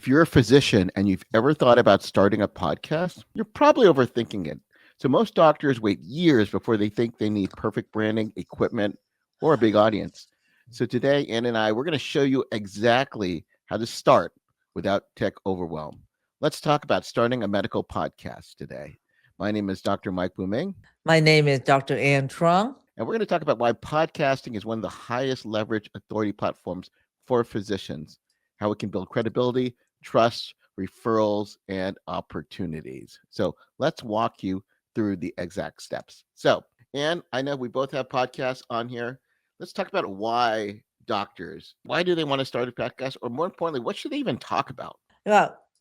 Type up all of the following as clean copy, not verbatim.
If you're a physician and you've ever thought about starting a podcast, you're probably overthinking it. So most doctors wait years before they think they need perfect branding, equipment, or a big audience. So today, Ann and I, we're going to show you exactly how to start without tech overwhelm. Let's talk about starting a medical podcast today. My name is Dr. Mike Booming, My name is Dr. Ann Trung. and we're going to talk about why podcasting is one of the highest leverage authority platforms for physicians, how it can build credibility, trust, referrals, and opportunities. So let's walk you through the exact steps. So, Ann, I know we both have podcasts on here. Let's talk about why do they want to start a podcast? Or more importantly, what should they even talk about?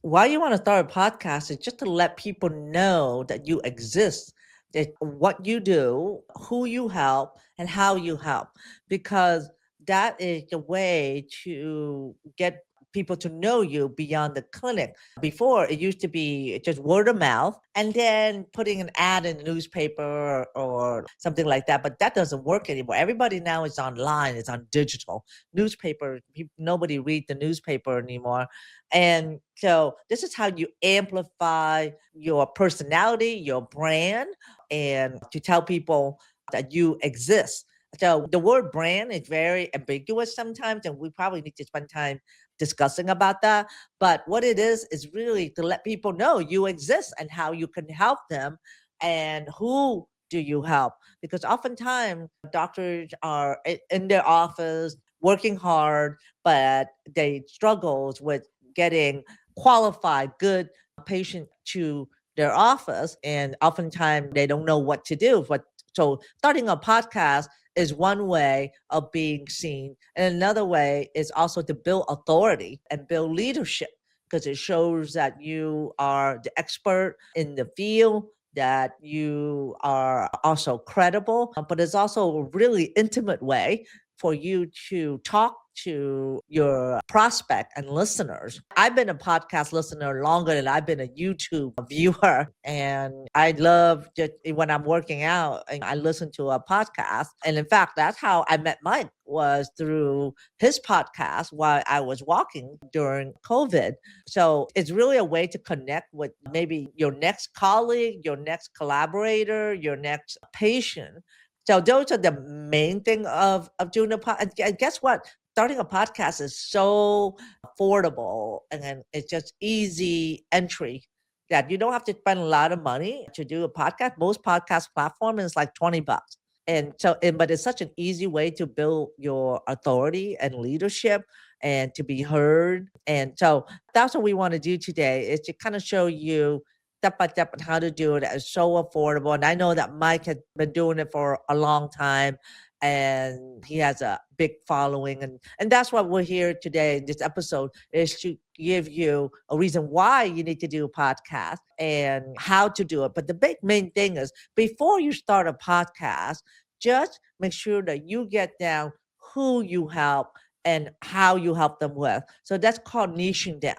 Why you want to start a podcast is just to let people know that you exist, that what you do, who you help, and how you help, because that is the way to get people to know you beyond the clinic. Before, it used to be just word of mouth and then putting an ad in the newspaper or something like that. But that doesn't work anymore. Everybody now is online, it's on digital. Newspaper, nobody read the newspaper anymore. And so this is how you amplify your personality, your brand, and to tell people that you exist. So the word brand is very ambiguous sometimes, and we probably need to spend time discussing about that. But what it is really to let people know you exist and how you can help them and who do you help. Because oftentimes doctors are in their office working hard, but they struggles with getting qualified, good patient to their office. And oftentimes they don't know what to do. But so starting a podcast is one way of being seen. And another way is also to build authority and build leadership because it shows that you are the expert in the field, that you are also credible, but it's also a really intimate way for you to talk to your prospect and listeners. I've been a podcast listener longer than I've been a YouTube viewer. And I love just when I'm working out and I listen to a podcast. And in fact, that's how I met Mike was through his podcast while I was walking during COVID. So it's really a way to connect with maybe your next colleague, your next collaborator, your next patient. So those are the main thing of doing a podcast. And guess what? Starting a podcast is so affordable and then it's just easy entry that you don't have to spend a lot of money to do a podcast. Most podcast platform is like $20. And so, but it's such an easy way to build your authority and leadership and to be heard. And so that's what we want to do today is to kind of show you step by step on how to do it. It's so affordable. And I know that Mike has been doing it for a long time and he has a big following. And that's what we're here today. This episode is to give you a reason why you need to do a podcast and how to do it. But the big main thing is before you start a podcast, just make sure that you get down who you help and how you help them with. So that's called niching down.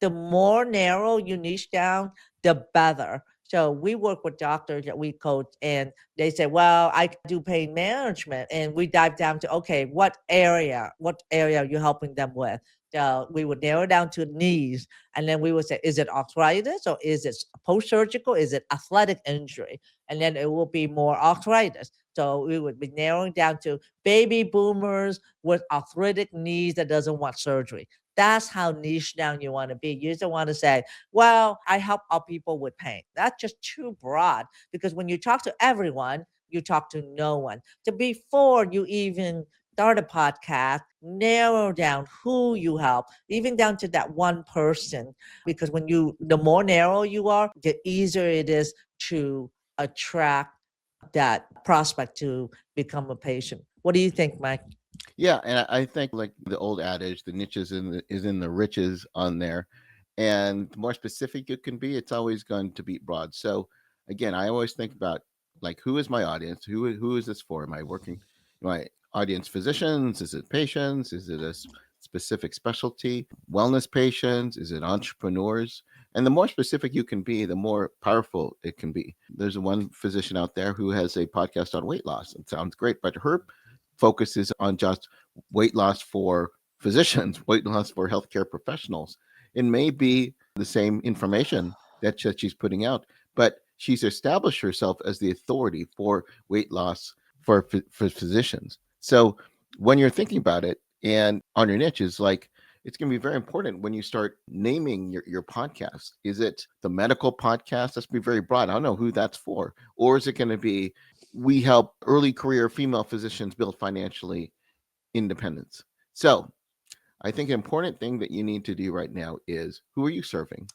The more narrow you niche down, the better. So we work with doctors that we coach and they say, well, I do pain management. And we dive down to, okay, what area are you helping them with? So we would narrow down to knees. And then we would say, is it arthritis or is it post-surgical? Is it athletic injury? And then it will be more arthritis. So we would be narrowing down to baby boomers with arthritic knees that doesn't want surgery. That's how niche down you want to be. You don't want to say, well, I help all people with pain. That's just too broad because when you talk to everyone, you talk to no one. So before you even start a podcast, narrow down who you help, even down to that one person. Because the more narrow you are, the easier it is to attract that prospect to become a patient. What do you think, Mike? Yeah, and I think like the old adage, the niche is in the riches on there, and the more specific you can be, it's always going to be broad. So again, I always think about like who is my audience? Who is this for? Am I working my audience physicians? Is it patients? Is it specific specialty? Wellness patients? Is it entrepreneurs? And the more specific you can be, the more powerful it can be. There's one physician out there who has a podcast on weight loss. It sounds great, but her focuses on just weight loss for physicians, weight loss for healthcare professionals. It may be the same information that she's putting out, but she's established herself as the authority for weight loss for physicians. So when you're thinking about it and on your niche is like, it's going to be very important when you start naming your podcast. Is it the medical podcast? That's be very broad. I don't know who that's for. Or is it going to be, we help early career female physicians build financially independence? So I think an important thing that you need to do right now is, who are you serving?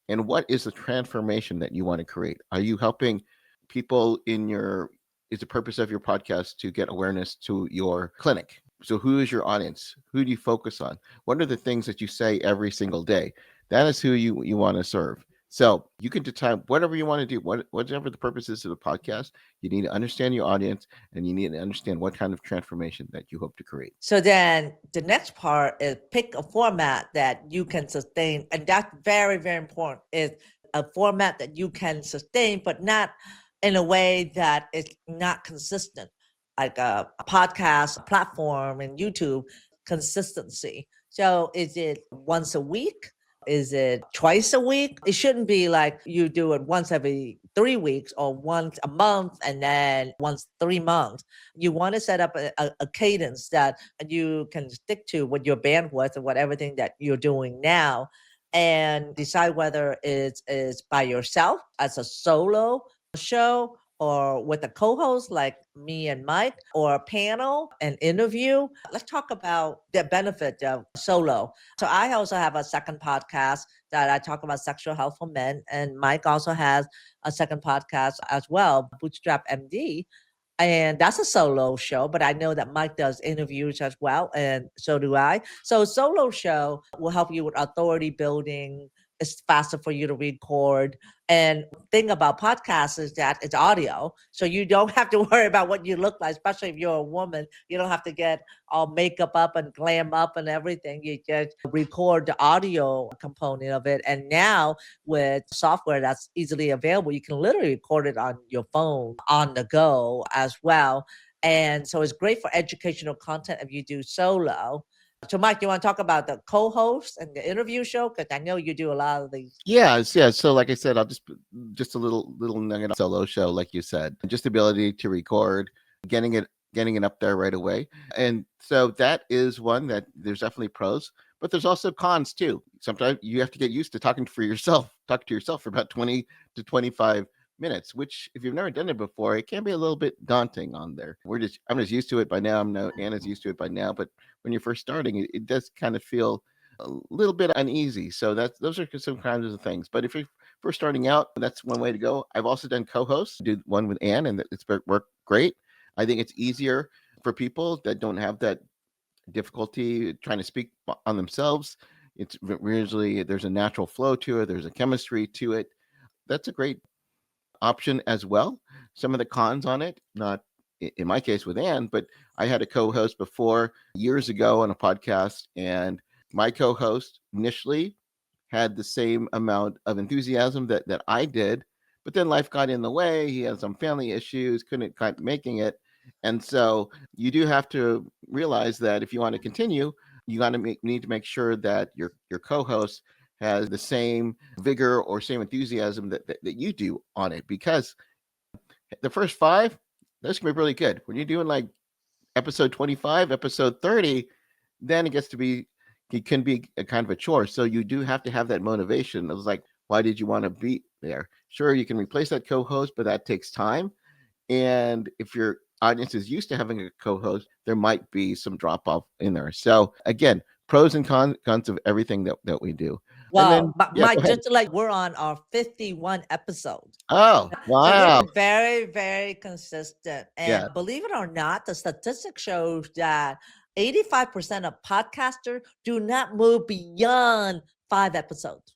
And what is the transformation that you want to create? Are you helping people in your, is the purpose of your podcast to get awareness to your clinic? So who is your audience? Who do you focus on? What are the things that you say every single day? That is who you want to serve. So you can decide whatever you want to do, whatever the purpose is of the podcast. You need to understand your audience, and you need to understand what kind of transformation that you hope to create. So then the next part is pick a format that you can sustain. And that's very, very important, is a format that you can sustain, but not in a way that is not consistent, like a podcast platform and YouTube consistency. So is it once a week? Is it twice a week? It shouldn't be like you do it once every 3 weeks or once a month and then once 3 months. You want to set up a cadence that you can stick to with your bandwidth and what everything that you're doing now, and decide whether it's by yourself as a solo show or with a co-host like me and Mike, or a panel, an interview. Let's talk about the benefit of solo. So I also have a second podcast that I talk about sexual health for men, and Mike also has a second podcast as well, Bootstrap MD, and that's a solo show, but I know that Mike does interviews as well, and so do I. So solo show will help you with authority building. It's faster for you to record. And thing about podcasts is that it's audio, so you don't have to worry about what you look like, especially if you're a woman. You don't have to get all makeup up and glam up and everything. You just record the audio component of it. And now with software that's easily available, you can literally record it on your phone on the go as well. And so it's great for educational content if you do solo. So, Mike, you want to talk about the co-host and the interview show? Because I know you do a lot of these. Yeah. So like I said, I'll just a little nugget solo show, like you said, just the ability to record, getting it up there right away. And so that is one that there's definitely pros, but there's also cons too. Sometimes you have to get used to talking to yourself for about 20 to 25 minutes, which if you've never done it before, it can be a little bit daunting on there. I'm just used to it by now. I'm no Anna's used to it by now, but when you're first starting, it does kind of feel a little bit uneasy. So those are some kinds of things. But if you're first starting out, that's one way to go. I've also done co-hosts, did one with Anne, and it's worked great. I think it's easier for people that don't have that difficulty trying to speak on themselves. It's usually there's a natural flow to it. There's a chemistry to it. That's a great option as well. Some of the cons on it, not in my case with Anne, but I had a co-host before years ago on a podcast, and my co-host initially had the same amount of enthusiasm that I did, but then life got in the way. He had some family issues, couldn't quite making it. And so you do have to realize that if you want to continue, you got to need to make sure that your co-host has the same vigor or same enthusiasm that you do on it, because the first five, those can be really good. When you're doing like episode 25, episode 30, then it can be a kind of a chore. So you do have to have that motivation. It was like, why did you want to be there? Sure, you can replace that co-host, but that takes time. And if your audience is used to having a co-host, there might be some drop off in there. So again, pros and cons of everything that we do. And Well, then, but yeah, go Mike, ahead. just to like we're on our 51 episode. Oh, So we've wow. been very, very consistent. And Yeah, believe it or not, the statistic shows that 85% of podcasters do not move beyond 5 episodes.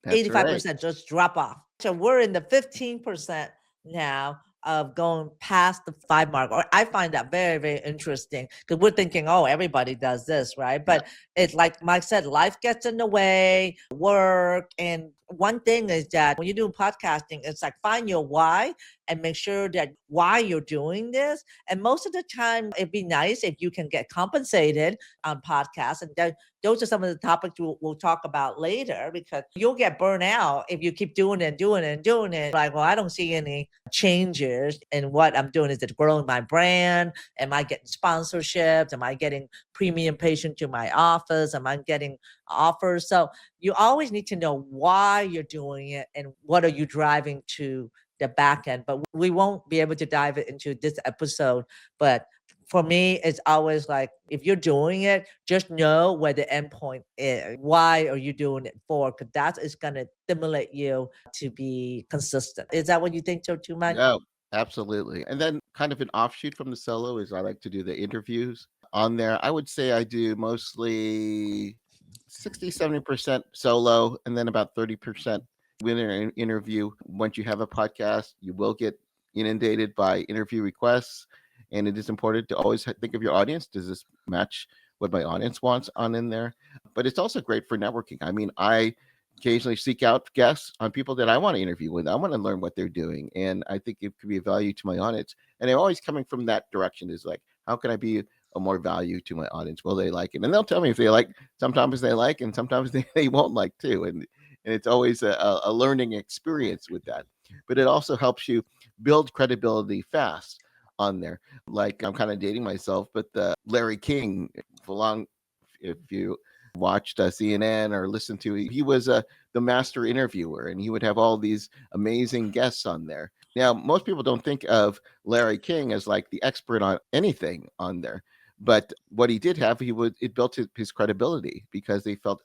that's right. 85% just drop off. So we're in the 15% now of going past the 5 mark. Or I find that very, very interesting, because we're thinking, oh, everybody does this, right? Yeah. But it's like Mike said, life gets in the way, work. And one thing is that when you do podcasting, it's like find your why and make sure that why you're doing this. And most of the time, it'd be nice if you can get compensated on podcasts, and those are some of the topics we'll talk about later, because you'll get burned out if you keep doing it and doing it and doing it. Like, well, I don't see any changes in what I'm doing. Is it growing my brand? Am I getting sponsorships? Am I getting premium patient to my office? Am I getting offers? So you always need to know why you're doing it and what are you driving to the back end. But we won't be able to dive into this episode. But for me, it's always like, if you're doing it, just know where the end point is. Why are you doing it for? Because that is going to stimulate you to be consistent. Is that what you think so too, Mike? No, absolutely. And then kind of an offshoot from the solo is I like to do the interviews on there. I would say I do mostly 60, 70% solo, and then about 30% with an interview. Once you have a podcast, you will get inundated by interview requests. And it is important to always think of your audience. Does this match what my audience wants on in there? But it's also great for networking. I mean, I occasionally seek out guests on people that I want to interview with. I want to learn what they're doing. And I think it could be a value to my audience. And they're always coming from that direction, is like, how can I be a more value to my audience? Will they like it? And they'll tell me if they like. Sometimes they like, and sometimes they won't like too. And it's always a learning experience with that. But it also helps you build credibility fast on there. Like, I'm kind of dating myself, but the Larry King, for long, if you watched CNN or listened to, he was the master interviewer, and he would have all these amazing guests on there. Now, most people don't think of Larry King as like the expert on anything on there, but what he did have, it built his credibility, because they felt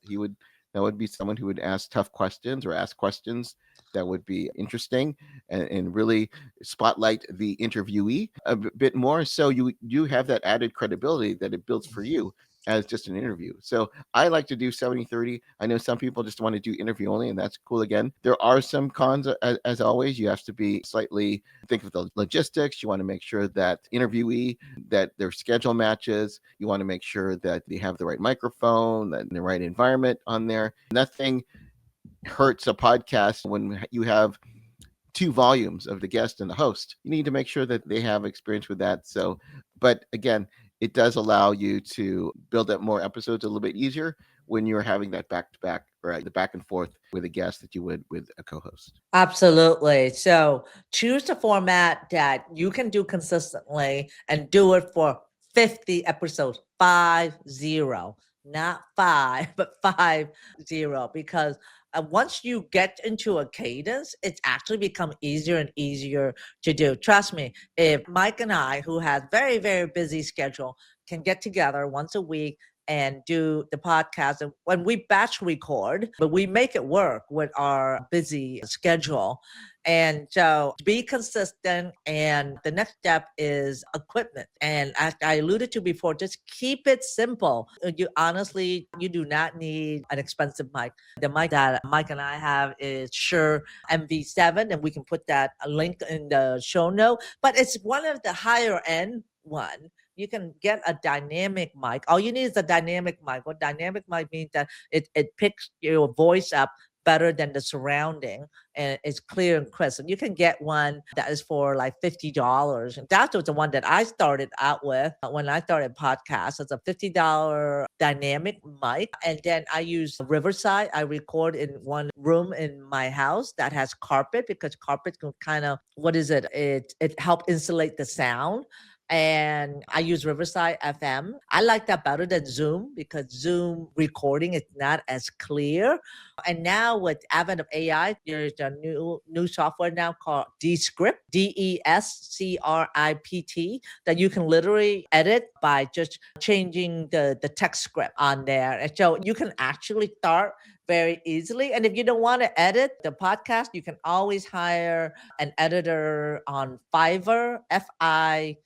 that would be someone who would ask tough questions or ask questions that would be interesting, and really spotlight the interviewee a bit more. So you have that added credibility that it builds for you as just an interview. So I like to do 70-30. I know some people just want to do interview only, and that's cool. Again, there are some cons, as always. You have to be slightly think of the logistics. You want to make sure that interviewee, that their schedule matches. You want to make sure that they have the right microphone and the right environment on there. Nothing hurts a podcast when you have two volumes of the guest and the host. You need to make sure that they have experience with that. So, but again, it does allow you to build up more episodes a little bit easier when you're having that back to back, or the back and forth with a guest that you would with a co-host. Absolutely. So choose a format that you can do consistently and do it for 50 episodes, 50, not five, but 50, because once you get into a cadence, it's actually become easier and easier to do. Trust me, if Mike and I, who has very, very busy schedule, can get together once a week and do the podcast, and when we batch record, but we make it work with our busy schedule. And so be consistent. And the next step is equipment. And as I alluded to before, just keep it simple. You honestly, you do not need an expensive mic. The mic that Mike and I have is Shure MV7, and we can put that a link in the show note. But it's one of the higher end one. You can get a dynamic mic. All you need is a dynamic mic. What dynamic mic means that it picks your voice up better than the surrounding, and it's clear and crisp. And you can get one that is for like $50. And that was the one that I started out with when I started podcast. It's a $50 dynamic mic. And then I use Riverside. I record in one room in my house that has carpet, because carpet can kind of, what is it? It helps insulate the sound. And I use Riverside FM. I like that better than Zoom, because Zoom recording is not as clear. And now with advent of AI, there's a new software now called Descript, Descript, that you can literally edit by just changing the text script on there. And so you can actually start very easily. And if you don't want to edit the podcast, you can always hire an editor on Fiverr, Fiverr,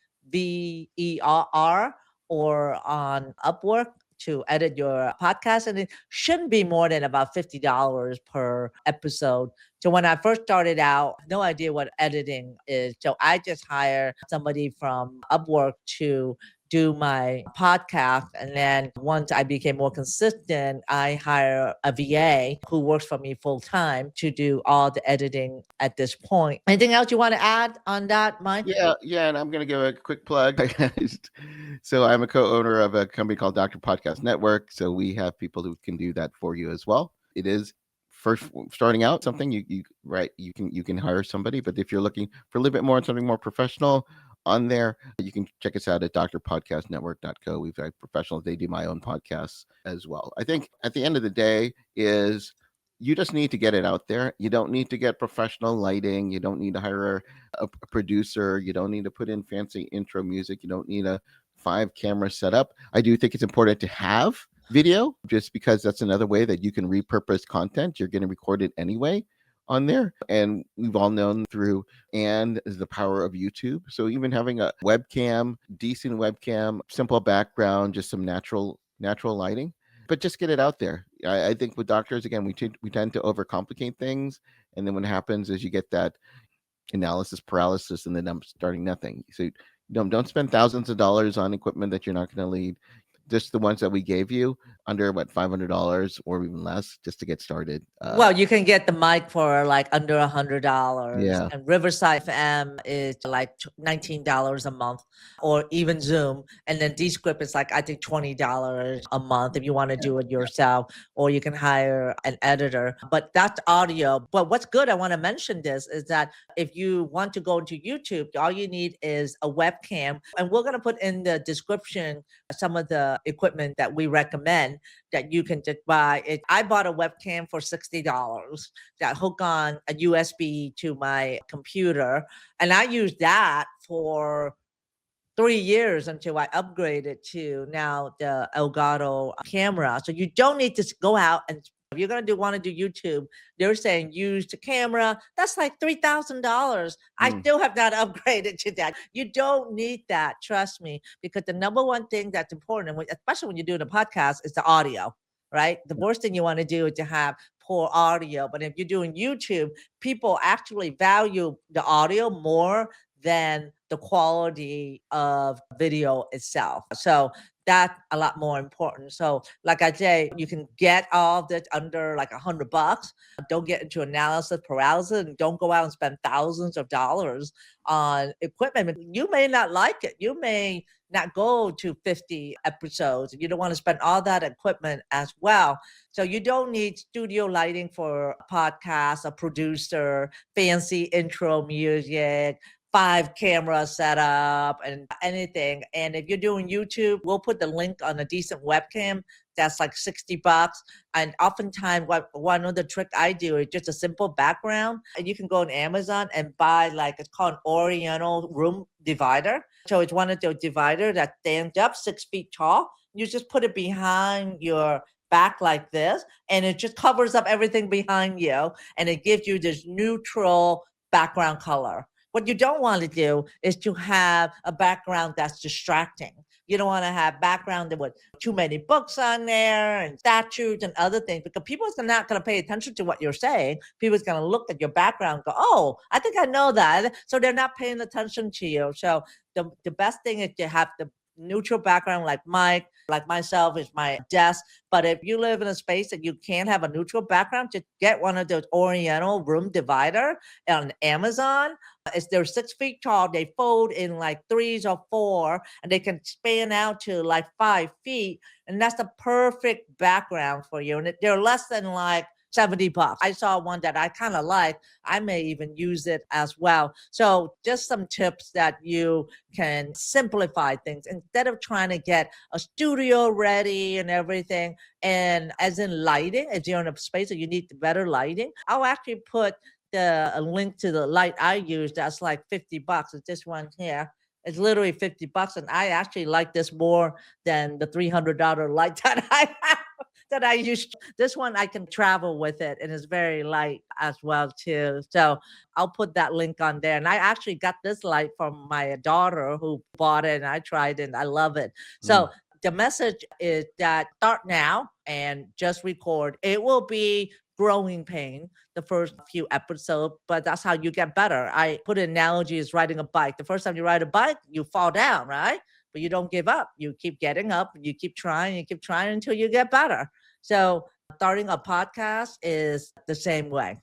or on Upwork to edit your podcast. And it shouldn't be more than about $50 per episode. So when I first started out, no idea what editing is. So I just hired somebody from Upwork to do my podcast. And then once I became more consistent, I hire a VA who works for me full time to do all the editing at this point. Anything else you want to add on that, Mike? Yeah, and I'm going to give a quick plug. So I'm a co-owner of a company called Doctor Podcast Network. So we have people who can do that for you as well. It is first starting out something you right you can hire somebody, but if you're looking for a little bit more something more professional on there, you can check us out at drpodcastnetwork.co. We've got professionals. They do my own podcasts as well. I think at the end of the day is you just need to get it out there. You don't need to get professional lighting. You don't need to hire a producer. You don't need to put in fancy intro music. You don't need a 5 camera setup. I do think it's important to have video just because that's another way that you can repurpose content. You're going to record it anyway on there. And we've all known through and the power of YouTube. So even having a webcam, decent webcam, simple background, just some natural lighting, but just get it out there. I think with doctors, again, we tend to overcomplicate things. And then what happens is you get that analysis paralysis and then I'm starting nothing. So don't spend thousands of dollars on equipment that you're not going to need. Just the ones that we gave you under what $500 or even less just to get started. Well, you can get the mic for like under $100, Yeah. and Riverside FM is like $19 a month, or even Zoom. And then Descript is like I think $20 a month if you want to do it yourself, or you can hire an editor. But that's audio. But what's good, I want to mention this, is that if you want to go to YouTube, all you need is a webcam, and we're going to put in the description some of the equipment that we recommend that you can just buy it. I bought a webcam for $60 that hook on a USB to my computer. And I used that for 3 years until I upgraded to now the Elgato camera. So you don't need to go out and if you're gonna want to do YouTube, they're saying use the camera. That's like $3,000. I still have not upgraded to that. You don't need that, trust me, because the number one thing that's important, especially when you're doing a podcast, is the audio. Right? The worst thing you want to do is to have poor audio. But if you're doing YouTube, people actually value the audio more than the quality of video itself. So that's a lot more important. So, like I say, you can get all of this under like $100. Don't get into analysis paralysis, and don't go out and spend thousands of dollars on equipment. You may not like it. You may not go to 50 episodes. You don't want to spend all that equipment as well. So you don't need studio lighting for a podcast, a producer, fancy intro music, 5 camera setup, and anything. And if you're doing YouTube, we'll put the link on a decent webcam. That's like $60. And oftentimes, one of the trick I do is just a simple background. And you can go on Amazon and buy like it's called an Oriental room divider. So it's one of those dividers that stands up 6 feet tall. You just put it behind your back like this, and it just covers up everything behind you, and it gives you this neutral background color. What you don't want to do is to have a background that's distracting. You don't want to have background with too many books on there and statues and other things, because people are not going to pay attention to what you're saying. People are going to look at your background and go, oh, I think I know that. So they're not paying attention to you. So the best thing is to have the neutral background like Mike, like myself is my desk. But if you live in a space that you can't have a neutral background, just get one of those Oriental room divider on Amazon. They're 6 feet tall. They fold in like threes or four, and they can span out to like 5 feet. And that's the perfect background for you. And they're less than like $70. I saw one that I kind of like. I may even use it as well. So just some tips that you can simplify things instead of trying to get a studio ready and everything. And as in lighting, as you're in a space that you need better lighting, I'll actually put a link to the light I use. That's like $50. It's this one here. It's literally $50. And I actually like this more than the $300 light that I have. That I use. This one I can travel with it, and it's very light as well too. So I'll put that link on there. And I actually got this light from my daughter who bought it, and I tried it and I love it. So the message is that start now and just record. It will be growing pain the first few episodes, but that's how you get better. I put an analogy as riding a bike. The first time you ride a bike, you fall down, right? but you don't give up. You keep getting up, you keep trying until you get better. So starting a podcast is the same way.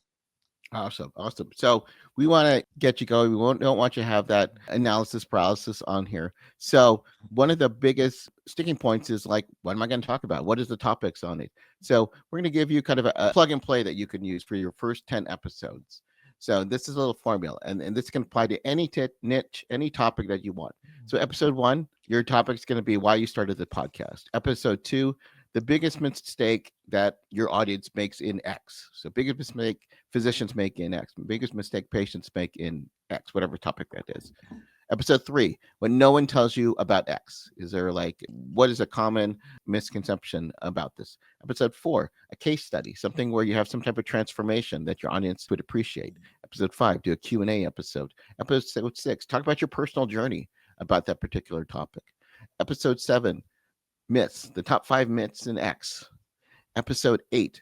Awesome, awesome. So we want to get you going. Don't want you to have that analysis paralysis on here. So one of the biggest sticking points is like, what am I going to talk about? What is the topics on it? So we're going to give you kind of a plug and play that you can use for your first 10 episodes. So this is a little formula, and this can apply to any niche, any topic that you want. So episode 1, your topic is going to be why you started the podcast. Episode 2, the biggest mistake that your audience makes in X. So biggest mistake physicians make in X, biggest mistake patients make in X, whatever topic that is. Episode 3, when no one tells you about X. Is there like, what is a common misconception about this? Episode 4, a case study, something where you have some type of transformation that your audience would appreciate. Episode 5, do a Q&A episode. Episode 6, talk about your personal journey about that particular topic. Episode 7, myths, the top 5 myths in X. Episode 8,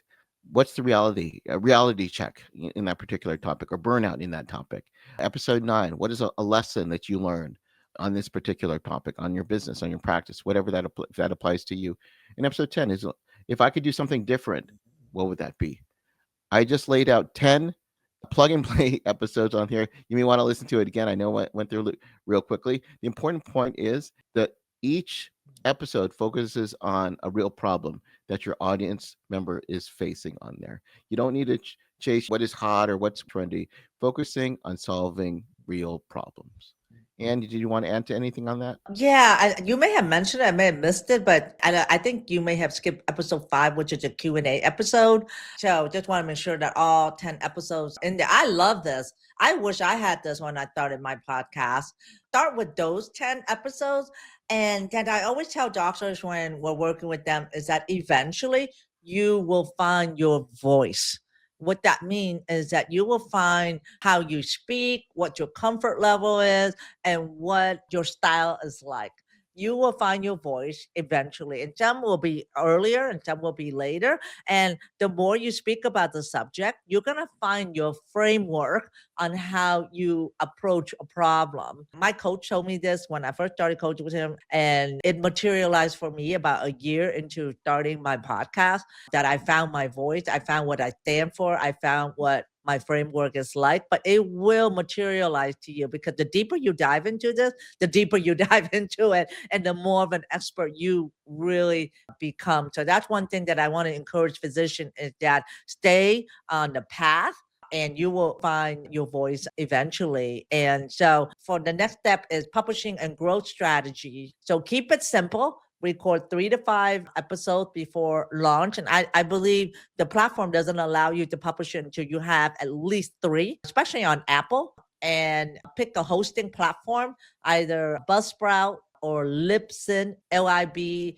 what's the reality, a reality check in that particular topic, or burnout in that topic. Episode 9, what is a lesson that you learned on this particular topic, on your business, on your practice, whatever that applies to you. And episode 10 is, if I could do something different, what would that be? I just laid out 10 plug and play episodes on here. You may want to listen to it again. I know I went through real quickly. The important point is that each episode focuses on a real problem that your audience member is facing on there. You don't need to chase what is hot or what's trendy, focusing on solving real problems. And did you want to add to anything on that? Yeah, you may have mentioned it, I may have missed it, but I think you may have skipped episode 5, which is a Q&A episode. So just want to make sure that all 10 episodes in there. I love this. I wish I had this when I started my podcast. Start with those 10 episodes. And then I always tell doctors when we're working with them is that eventually you will find your voice. What that means is that you will find how you speak, what your comfort level is, and what your style is like. You will find your voice eventually, and some will be earlier and some will be later. And the more you speak about the subject, you're going to find your framework on how you approach a problem. My coach told me this when I first started coaching with him, and it materialized for me about a year into starting my podcast that I found my voice. I found what I stand for. I found what my framework is like, but it will materialize to you because the deeper you dive into this, the deeper you dive into it, and the more of an expert you really become. So that's one thing that I want to encourage physicians is that stay on the path and you will find your voice eventually. And so for the next step is publishing and growth strategy. So keep it simple, record 3 to 5 episodes before launch. And I believe the platform doesn't allow you to publish it until you have at least 3, especially on Apple. And pick a hosting platform, either Buzzsprout or Libsyn, LIBS,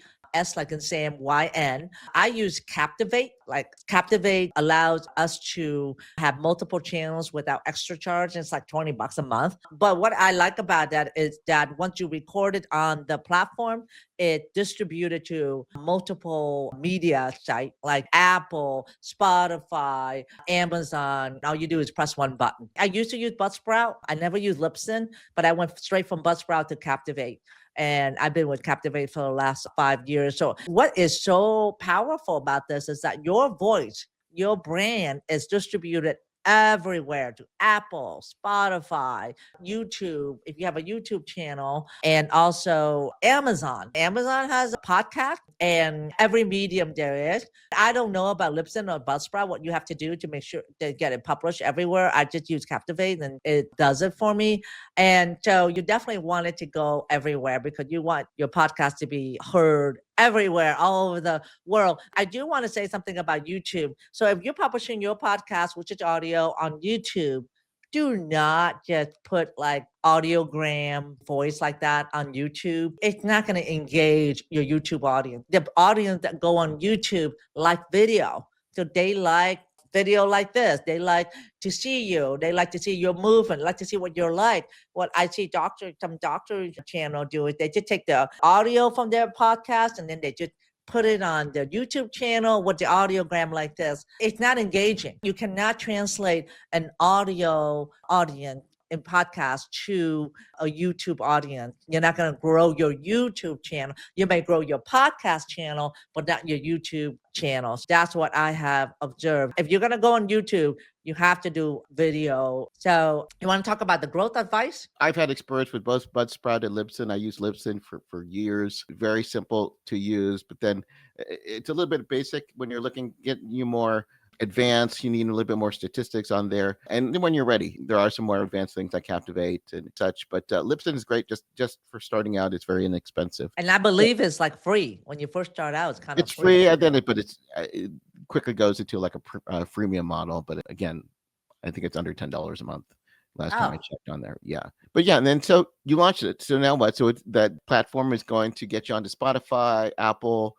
like in Sam, YN. I use Captivate. Like Captivate allows us to have multiple channels without extra charge. It's like $20 a month. But what I like about that is that once you record it on the platform, it distributed to multiple media sites like Apple, Spotify, Amazon. All you do is press one button. I used to use Buzzsprout. I never used Libsyn, but I went straight from Buzzsprout to Captivate. And I've been with Captivate for the last 5 years. So what is so powerful about this is that your voice, your brand is distributed everywhere to Apple, Spotify, YouTube, if you have a YouTube channel, and also Amazon. Amazon has a podcast and every medium there is. I don't know about Libsyn or Buzzsprout, what you have to do to make sure to get it published everywhere. I just use Captivate and it does it for me. And so you definitely want it to go everywhere because you want your podcast to be heard everywhere, all over the world. I do want to say something about YouTube. So if you're publishing your podcast, which is audio on YouTube, do not just put like audiogram voice like that on YouTube. It's not going to engage your YouTube audience. The audience that go on YouTube like video. So they like video like this. They like to see you. They like to see your movement, like to see what you're like. What I see some doctor channel do is they just take the audio from their podcast and then they just put it on their YouTube channel with the audiogram like this. It's not engaging. You cannot translate an audio audience in podcast to a YouTube audience. You're not going to grow your YouTube channel. You may grow your podcast channel, but not your YouTube channels. That's what I have observed. If you're going to go on YouTube, you have to do video. So you want to talk about the growth advice? I've had experience with both Buzzsprout and Libsyn. I used Libsyn for years. Very simple to use, but then it's a little bit basic when you're looking getting you more advanced. You need a little bit more statistics on there, and then when you're ready, there are some more advanced things like Captivate and such. But Libsyn is great just for starting out. It's very inexpensive. And I believe it's like free when you first start out. It's kind of It's free. free, and then but it quickly goes into like a freemium model. But again, I think it's under $10 a month. Last time I Oh, checked on there, yeah. But yeah, and then so you launched it. So now what? So that platform is going to get you onto Spotify, Apple,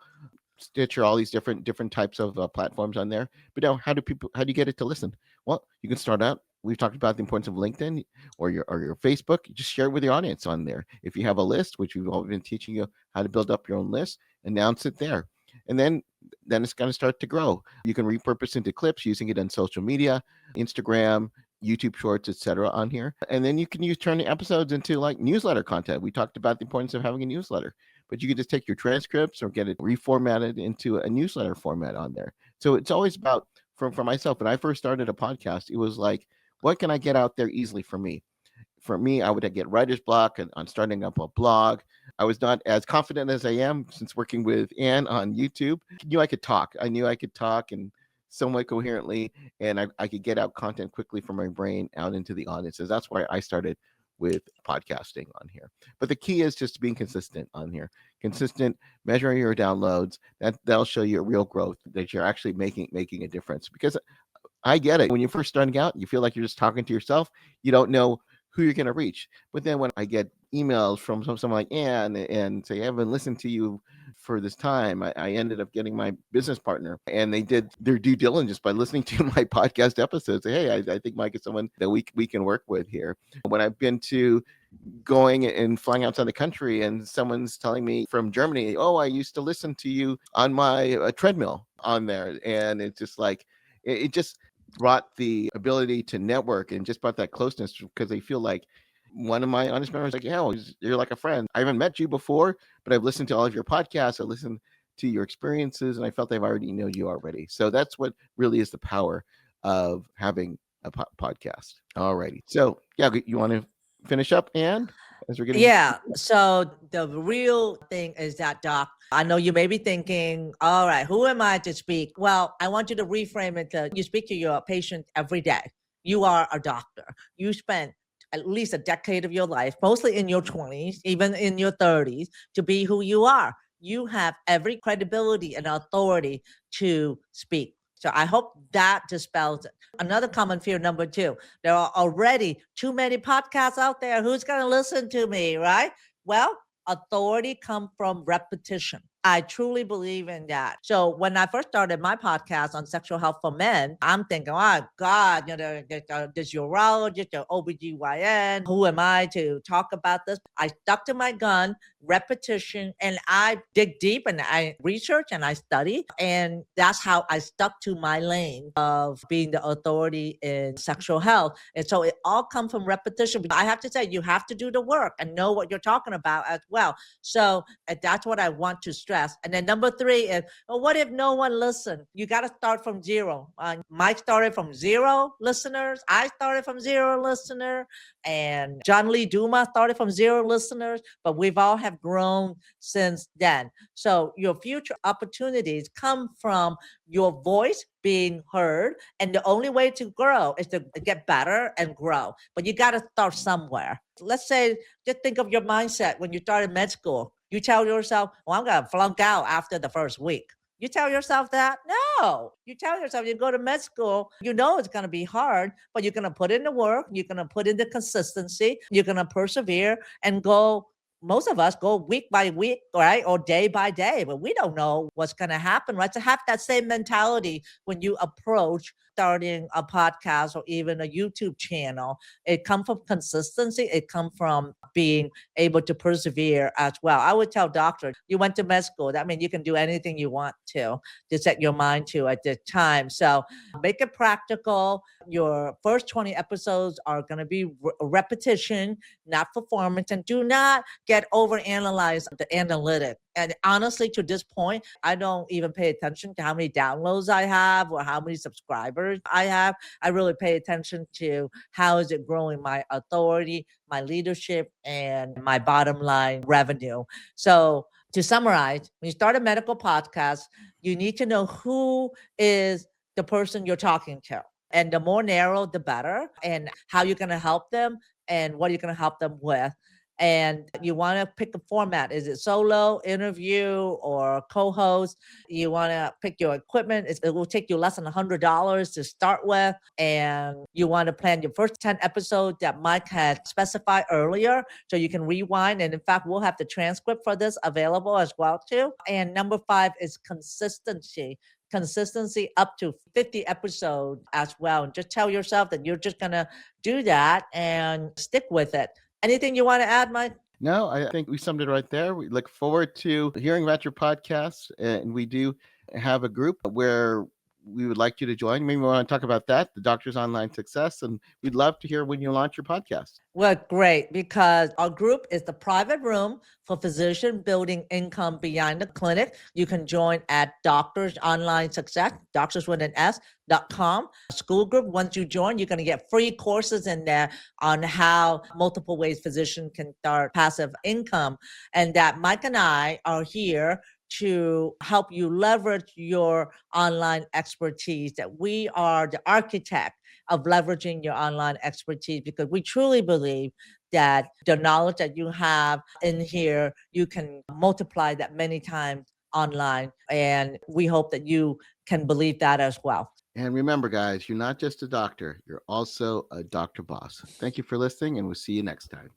Stitcher, all these different types of platforms on there. But now, how do you get it to listen? Well, you can start out. We've talked about the importance of LinkedIn or your Facebook. You just share it with your audience on there. If you have a list, which we've all been teaching you how to build up your own list, announce it there, and then it's going to start to grow. You can repurpose into clips using it on social media, Instagram, YouTube Shorts, etc. on here, and then you can turn the episodes into like newsletter content. We talked about the importance of having a newsletter, but you can just take your transcripts or get it reformatted into a newsletter format on there. So it's always about for myself. When I first started a podcast, it was like, what can I get out there easily for me? For me, I would get writer's block on starting up a blog. I was not as confident as I am since working with Ann on YouTube. I knew I could talk. I knew I could talk and somewhat coherently, and I could get out content quickly from my brain out into the audiences. That's why I started with podcasting on here. But the key is just being consistent on here. Consistent, measuring your downloads. That'll show you a real growth that you're actually making a difference. Because I get it. When you're first starting out, you feel like you're just talking to yourself. You don't know who you're going to reach. But then when I get emails from someone like Ann and say, I haven't listened to you for this time, I ended up getting my business partner and they did their due diligence by listening to my podcast episodes. Say, hey, I think Mike is someone that we can work with here. When I've been to going and flying outside the country and someone's telling me from Germany, oh, I used to listen to you on my treadmill on there. And it's just like, it just brought the ability to network and just brought that closeness because they feel like one of my honest members like, yeah, well, you're like a friend. I haven't met you before, but I've listened to all of your podcasts. I listened to your experiences and I felt I've already know you already. So that's what really is the power of having a podcast. All righty. So yeah, you want to finish up, Anne, as we're getting. yeah. So the real thing is that, Doc, I know you may be thinking, all right, who am I to speak? Well, I want you to reframe it to you speak to your patient every day. You are a doctor. You spent at least a decade of your life, mostly in your 20s, even in your 30s, to be who you are. You have every credibility and authority to speak. So I hope that dispels it. Another common fear, number two, there are already too many podcasts out there. Who's going to listen to me, right? Well, authority comes from repetition. I truly believe in that. So when I first started my podcast on sexual health for men, I'm thinking, oh God, this urologist, the OBGYN, who am I to talk about this? I stuck to my gun, repetition, and I dig deep and I research and I study. And that's how I stuck to my lane of being the authority in sexual health. And so it all comes from repetition. I have to say, you have to do the work and know what you're talking about as well. So that's what I want to stress. And then number three is, well, what if no one listened? You got to start from zero. Mike started from 0 listeners. I started from 0 listener. And John Lee Duma started from 0 listeners. But we've all have grown since then. So your future opportunities come from your voice being heard. And the only way to grow is to get better and grow. But you got to start somewhere. Let's say, just think of your mindset when you started med school. You tell yourself, well, I'm going to flunk out after the first week. You tell yourself that? No. You tell yourself you go to med school, you know it's going to be hard, but you're going to put in the work, you're going to put in the consistency, you're going to persevere and go most of us go week by week, right? Or day by day, but we don't know what's going to happen, right? To have that same mentality when you approach starting a podcast or even a YouTube channel, it comes from consistency. It comes from being able to persevere as well. I would tell doctors, you went to med school. That means you can do anything you want to set your mind to at the time. So make it practical. Your first 20 episodes are going to be repetition, not performance, and do not get over analyze the analytic. And honestly, to this point, I don't even pay attention to how many downloads I have or how many subscribers I have. I really pay attention to how is it growing my authority, my leadership, and my bottom line revenue. So to summarize, when you start a medical podcast, you need to know who is the person you're talking to. And the more narrow, the better, and how you're going to help them and what you're going to help them with. And you want to pick a format. Is it solo, interview, or co host? You want to pick your equipment. It will take you less than $100 to start with. And you want to plan your first 10 episodes that Mike had specified earlier so you can rewind. And in fact, we'll have the transcript for this available as well, too. And number 5 is consistency up to 50 episodes as well. And just tell yourself that you're just going to do that and stick with it. Anything you want to add, Mike? No, I think we summed it right there. We look forward to hearing about your podcast, and we do have a group where we would like you to join. Maybe we want to talk about that, the Doctor's Online Success, and we'd love to hear when you launch your podcast. Well, great, because our group is the private room for physician building income beyond the clinic. You can join at Doctors Online Success, doctors with an S.com school group. Once you join, you're going to get free courses in there on how multiple ways physicians can start passive income. And that Mike and I are here to help you leverage your online expertise, that we are the architect of leveraging your online expertise, because we truly believe that the knowledge that you have in here, you can multiply that many times online. And we hope that you can believe that as well. And remember, guys, you're not just a doctor, you're also a doctor boss. Thank you for listening, and we'll see you next time.